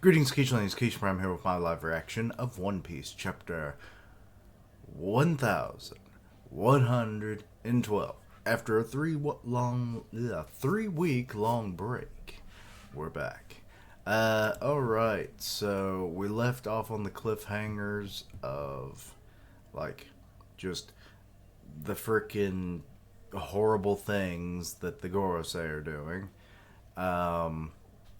Greetings, Keishlane. It's Keish Prime here with my live reaction of One Piece, chapter 1112. After a 3 week long break, we're back. Alright, so we left off on the cliffhangers of, like, just the freaking horrible things that the Gorosei are doing.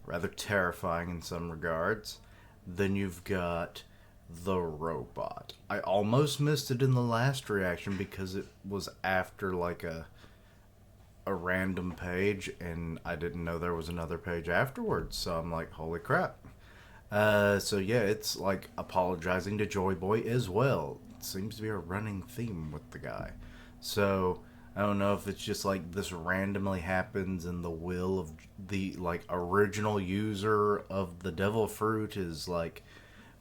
Rather terrifying in some regards. Then you've got the robot. I almost missed it in the last reaction because it was after like a random page and I didn't know there was another page afterwards. So I'm like, holy crap. So yeah, it's like apologizing to Joy Boy as well. It seems to be a running theme with the guy. So I don't know if it's just like this randomly happens and the will of the like original user of the devil fruit is like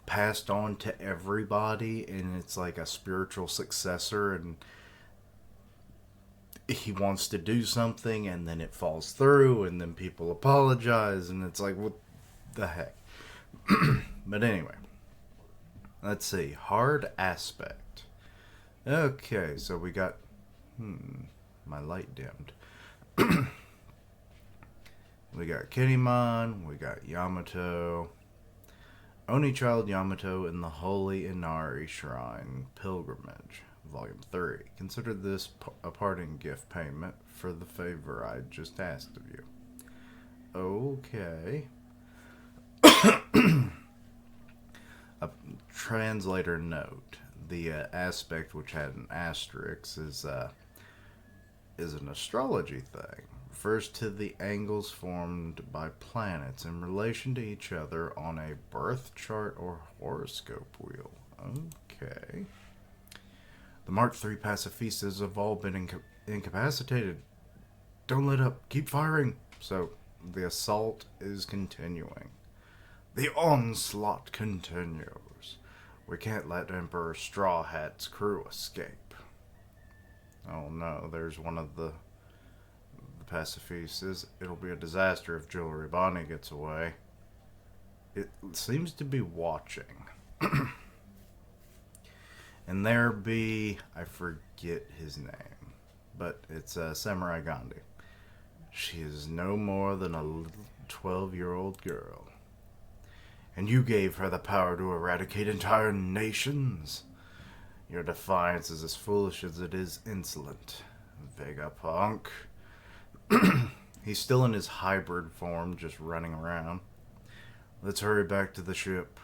passed on to everybody and it's like a spiritual successor and he wants to do something and then it falls through and then people apologize and it's like what the heck. But anyway, let's see. Hard aspect. Okay, so we got my light dimmed. We got Kinemon, we got Yamato, Oni Child Yamato in the Holy Inari Shrine Pilgrimage, Volume 3. Consider this a parting gift payment for the favor I just asked of you. Okay. A translator note. The aspect which had an asterisk is an astrology thing. Refers to the angles formed by planets in relation to each other on a birth chart or horoscope wheel. Okay. The Mark III pacifistas have all been incapacitated. Don't let up. Keep firing. So, the assault is continuing. The onslaught continues. We can't let Emperor Straw Hat's crew escape. Oh no, there's one of the pacifistas. It'll be a disaster if Jewelry Bonnie gets away. It seems to be watching. And there be, I forget his name, but it's Samurai Gandhi. She is no more than a little 12-year-old girl. And you gave her the power to eradicate entire nations. Your defiance is as foolish as it is insolent, Vegapunk. He's still in his hybrid form, just running around. Let's hurry back to the ship.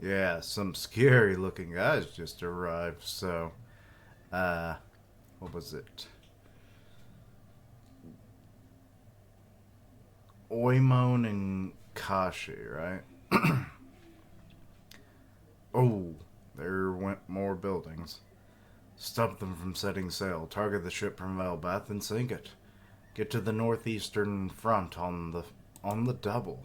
Yeah, some scary looking guys just arrived, so, what was it? Oimon and Kashi, right? Oh, there went more buildings. Stop them from setting sail. Target the ship from Velbath and sink it. Get to the northeastern front on the double.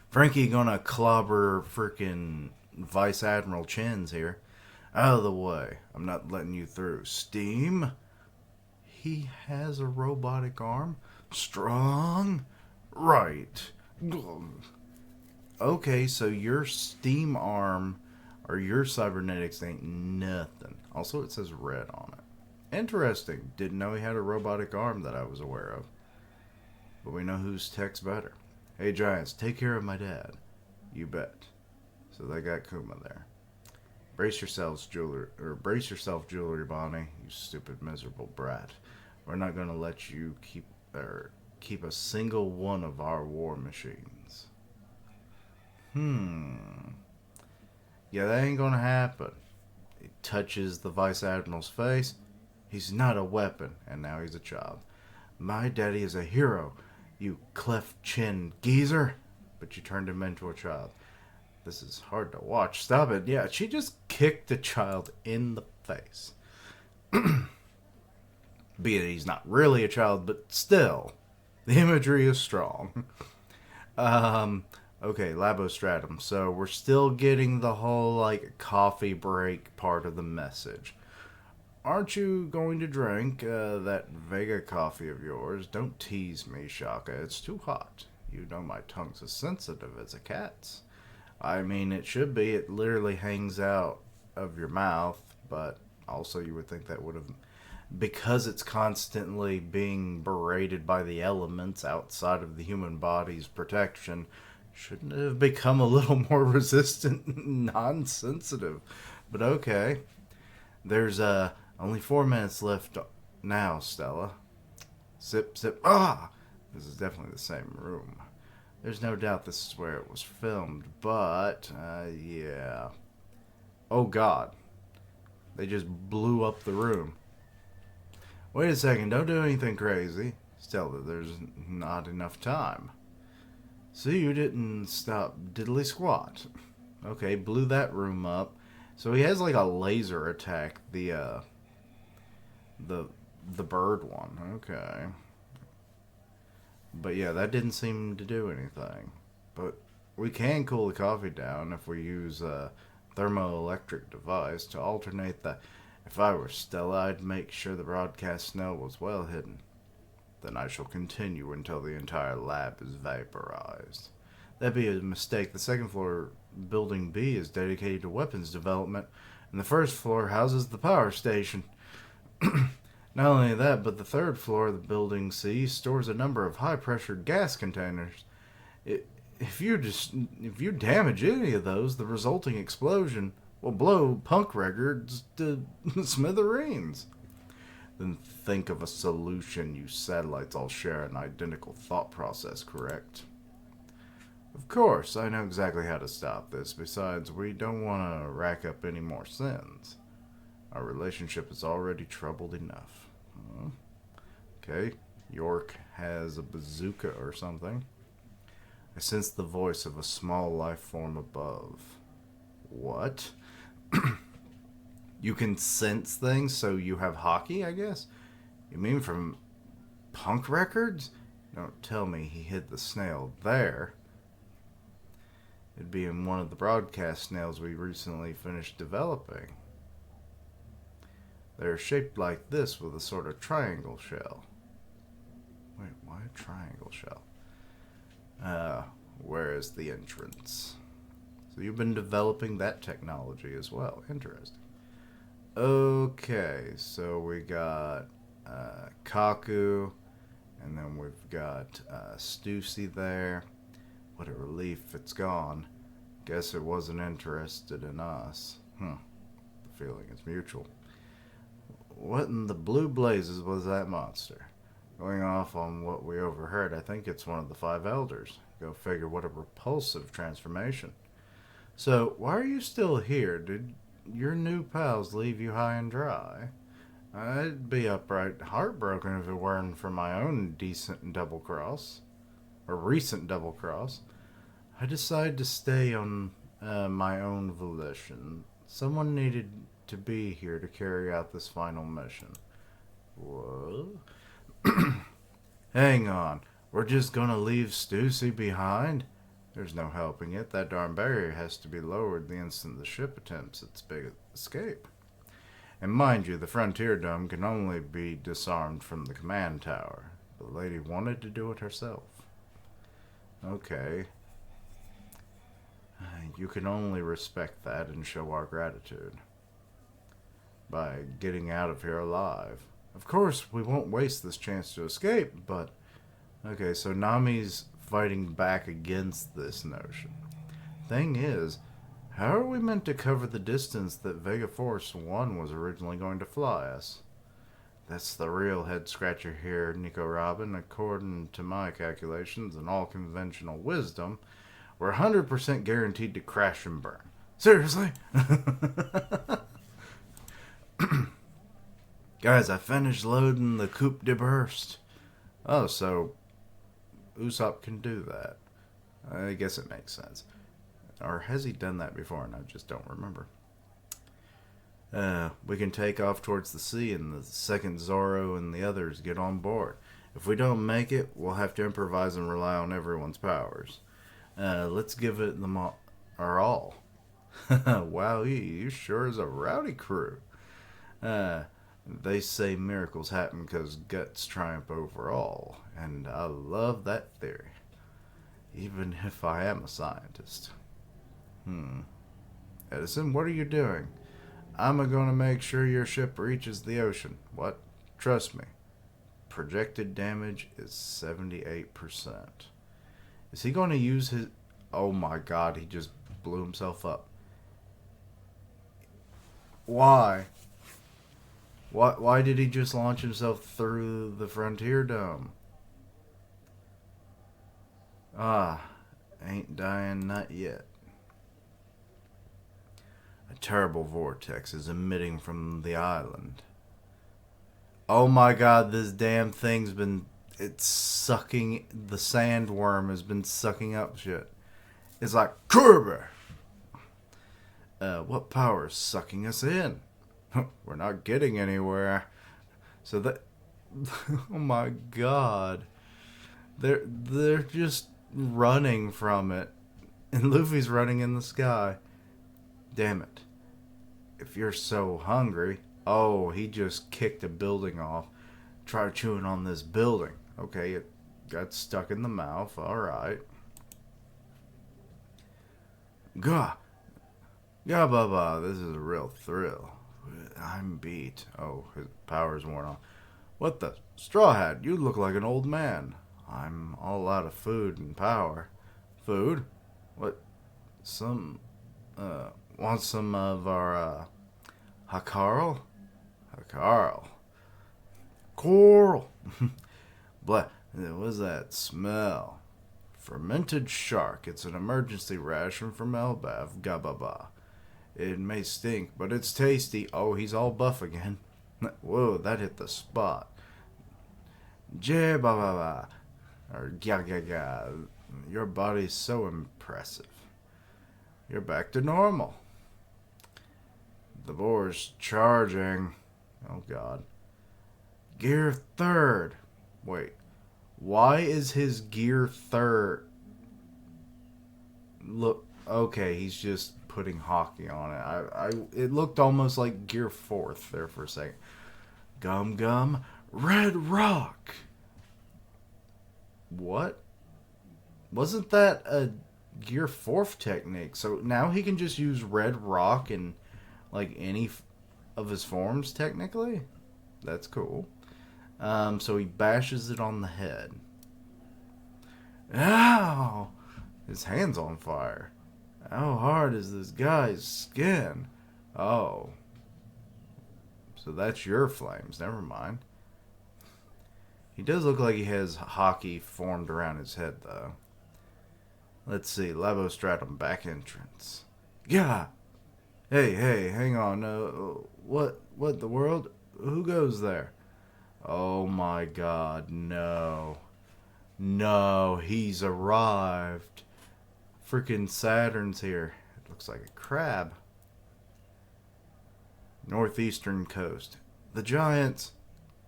Frankie gonna clobber frickin' Vice Admiral Chins here. Out of the way. I'm not letting you through. Steam? He has a robotic arm? Strong? Right. Okay, so your steam arm or your cybernetics ain't nothing. Also, it says red on it. Interesting. Didn't know he had a robotic arm that I was aware of. But we know whose tech's better. Hey, Giants, take care of my dad. You bet. So they got Kuma there. Brace yourself, Jewelry Bonnie, you stupid, miserable brat. We're not going to let you keep a single one of our war machines. Yeah, that ain't gonna happen. He touches the Vice Admiral's face. He's not a weapon, and now he's a child. My daddy is a hero, you cleft-chin geezer. But you turned him into a child. This is hard to watch. Stop it. Yeah, she just kicked the child in the face. Be it he's not really a child, but still, the imagery is strong. Okay, Labostratum. So we're still getting the whole, like, coffee break part of the message. aren't you going to drink that Vega coffee of yours? Don't tease me, Shaka. It's too hot. You know my tongue's as sensitive as a cat's. I mean, it should be. It literally hangs out of your mouth, but also you would think that would have. Because it's constantly being berated by the elements outside of the human body's protection, shouldn't it have become a little more resistant, non-sensitive? But okay. There's only 4 minutes left now, Stella. Sip, sip. Ah! This is definitely the same room. There's no doubt this is where it was filmed, but, yeah. Oh, God. They just blew up the room. Wait a second, don't do anything crazy. Stella, there's not enough time. See, you didn't stop diddly squat. Okay, blew that room up. So he has like a laser attack, the bird one. Okay. But yeah, that didn't seem to do anything. But we can cool the coffee down if we use a thermoelectric device to alternate the... If I were Stella, I'd make sure the broadcast snow was well hidden. Then I shall continue until the entire lab is vaporized. That'd be a mistake. The second floor, Building B, is dedicated to weapons development, and the first floor houses the power station. Not only that, but the third floor of the Building C stores a number of high-pressured gas containers. If you damage any of those, the resulting explosion will blow punk records to smithereens. Then think of a solution. You satellites all share an identical thought process, correct? Of course, I know exactly how to stop this. Besides, we don't want to rack up any more sins. Our relationship is already troubled enough. Okay, York has a bazooka or something. I sense the voice of a small life form above. What? You can sense things, so you have hockey, I guess? You mean from punk records? Don't tell me he hid the snail there. It'd be in one of the broadcast snails we recently finished developing. They're shaped like this with a sort of triangle shell. Wait, why a triangle shell? Where is the entrance? So you've been developing that technology as well. Interesting. Okay, so we got Kaku, and then we've got Stussy there. What a relief it's gone. Guess it wasn't interested in us. The feeling is mutual. What in the blue blazes was that monster? Going off on what we overheard, I think it's one of the five elders. Go figure, what a repulsive transformation. So, why are you still here? Did your new pals leave you high and dry? I'd be upright heartbroken if it weren't for my own decent double cross. Or recent double cross. I decided to stay on my own volition. Someone needed to be here to carry out this final mission. What? Hang on. We're just gonna leave Stussy behind? There's no helping it. That darn barrier has to be lowered the instant the ship attempts its big escape. And mind you, the Frontier Dome can only be disarmed from the command tower. The lady wanted to do it herself. Okay. You can only respect that and show our gratitude by getting out of here alive. Of course, we won't waste this chance to escape, but... Okay, so Nami's fighting back against this notion. Thing is, how are we meant to cover the distance that Vega Force 1 was originally going to fly us? That's the real head-scratcher here, Nico Robin. According to my calculations and all conventional wisdom, we're 100% guaranteed to crash and burn. Seriously? Guys, I finished loading the Coupe de Burst. Oh, so Usopp can do that. I guess it makes sense. Or has he done that before and I just don't remember? We can take off towards the sea and the second Zoro and the others get on board. If we don't make it, we'll have to improvise and rely on everyone's powers. Let's give it our all. Wow, you sure is a rowdy crew. They say miracles happen because guts triumph over all, and I love that theory, even if I am a scientist. Hmm. Edison, what are you doing? I'm going to make sure your ship reaches the ocean. What? Trust me. Projected damage is 78%. Is he going to use his... Oh my god, he just blew himself up. Why? Why did he just launch himself through the Frontier Dome? Ah, ain't dying not yet. A terrible vortex is emitting from the island. Oh my god, this damn thing's been... It's sucking... The sandworm has been sucking up shit. It's like, Kirby! What power is sucking us in? We're not getting anywhere. So that... Oh my god. They're just running from it. And Luffy's running in the sky. Damn it. If you're so hungry... Oh, he just kicked a building off. Try chewing on this building. Okay, it got stuck in the mouth. Alright. Gah. Gah baba. This is a real thrill. I'm beat. Oh, his power's worn off. What the? Straw Hat, you look like an old man. I'm all out of food and power. Food? What? Want some of our, Hakarl? Hakarl. Coral. What was that smell? Fermented shark. It's an emergency ration from Elbaf. Gababa. It may stink, but it's tasty. Oh, he's all buff again. Whoa, that hit the spot. Jababa. Or gaga. Your body's so impressive. You're back to normal. The boar's charging. Oh, God. Gear third. Wait. Why is his gear third? Look. Okay, he's just putting hockey on it. It looked almost like gear fourth there for a second. Gum Gum Red Rock. What? Wasn't that a gear fourth technique? So now he can just use Red Rock in like any of his forms technically? That's cool. So he bashes it on the head. Ow! His hand's on fire. How hard is this guy's skin? Oh. So that's your flames. Never mind. He does look like he has hockey formed around his head, though. Let's see. Labostratum back entrance. Yeah. Hey, hang on. What the world? Who goes there? Oh my god, no. No, he's arrived. Freaking Saturn's here. It looks like a crab. Northeastern coast. The Giants.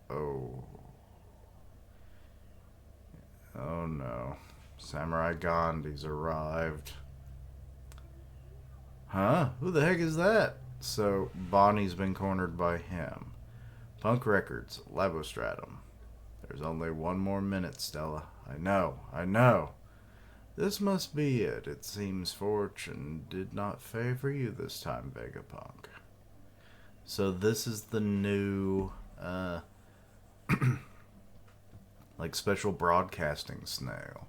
Oh. Oh no. Samurai Gandhi's arrived. Huh? Who the heck is that? So, Bonnie's been cornered by him. Punk Records, Labostratum. There's only one more minute, Stella. I know. This must be it. It seems fortune did not favor you this time, Vegapunk. So this is the new, like special broadcasting snail.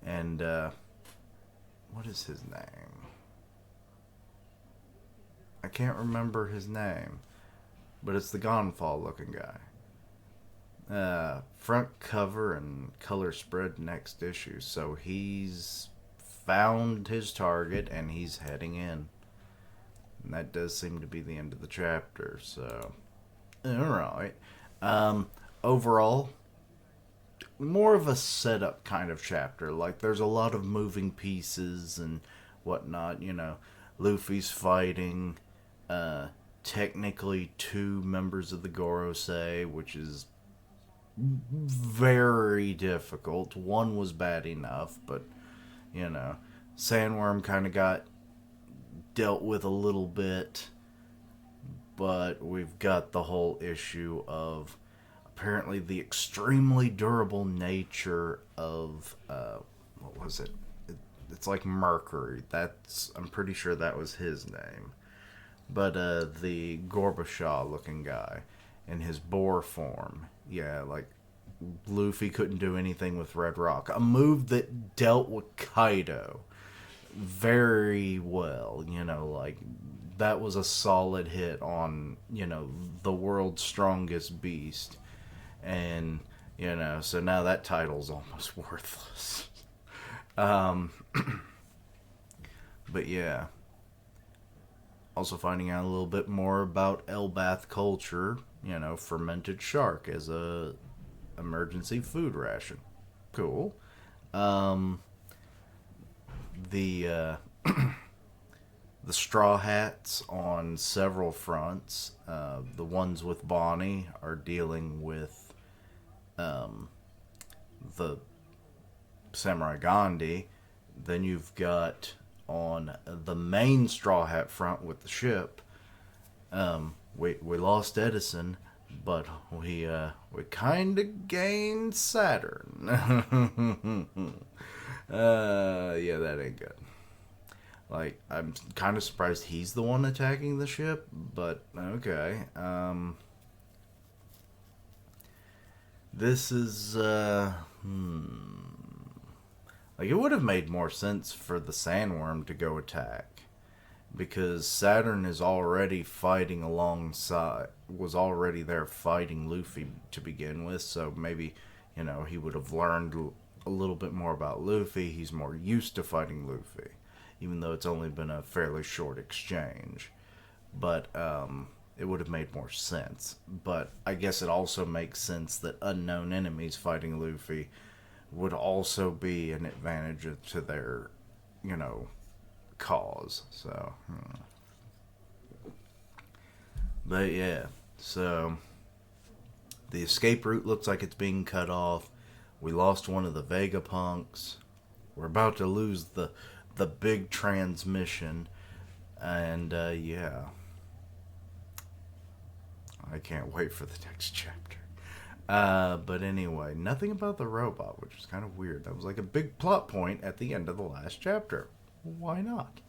And, what is his name? I can't remember his name. But it's the Gonfall looking guy. Front cover and color spread next issue. So he's found his target and he's heading in. And that does seem to be the end of the chapter. So, alright. Overall, more of a setup kind of chapter. Like, there's a lot of moving pieces and whatnot. You know, Luffy's fighting, technically two members of the Gorosei, which is very difficult. One was bad enough, but, you know, Sandworm kind of got dealt with a little bit. but we've got the whole issue of apparently the extremely durable nature of what was it? It's like Mercury. I'm pretty sure that was his name. But the Gorbachev looking guy in his boar form, yeah, like Luffy couldn't do anything with Red Rock. A move that dealt with Kaido very well, like that was a solid hit on, the world's strongest beast. And, so now that title's almost worthless. But yeah. Also finding out a little bit more about Elbath culture, fermented shark as a emergency food ration. Cool. The the Straw Hats on several fronts. The ones with Bonnie are dealing with the Samurai Gandhi. Then you've got on the main Straw Hat front with the ship. We lost Edison, but we kind of gained Saturn. Yeah, that ain't good. Like, I'm kind of surprised he's the one attacking the ship, but okay. This is, like, it would have made more sense for the Sandworm to go attack. Because Saturn is already fighting alongside, was already there fighting Luffy to begin with, so maybe, he would have learned a little bit more about Luffy. He's more used to fighting Luffy, even though it's only been a fairly short exchange. But, it would have made more sense. But I guess it also makes sense that unknown enemies fighting Luffy would also be an advantage to their, cause. So, but yeah, so the escape route looks like it's being cut off. We lost one of the Vegapunks. We're about to lose the big transmission, and yeah, I can't wait for the next chapter. But anyway, nothing about the robot, which is kind of weird. That was like a big plot point at the end of the last chapter. Why not?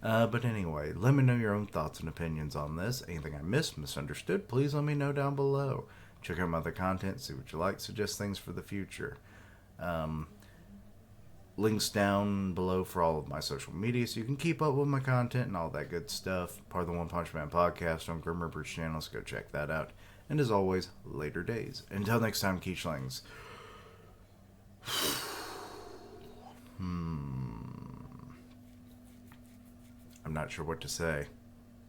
But anyway, let me know your own thoughts and opinions on this. Anything I missed, misunderstood, please let me know down below. Check out my other content, see what you like, suggest things for the future. Links down below for all of my social media so you can keep up with my content and all that good stuff. Part of the One Punch Man podcast on Grim Reaper's channel, so go check that out. And as always, later days. Until next time, Keechlings. I'm not sure what to say.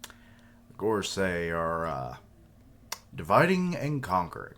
The Gorsei are dividing and conquering.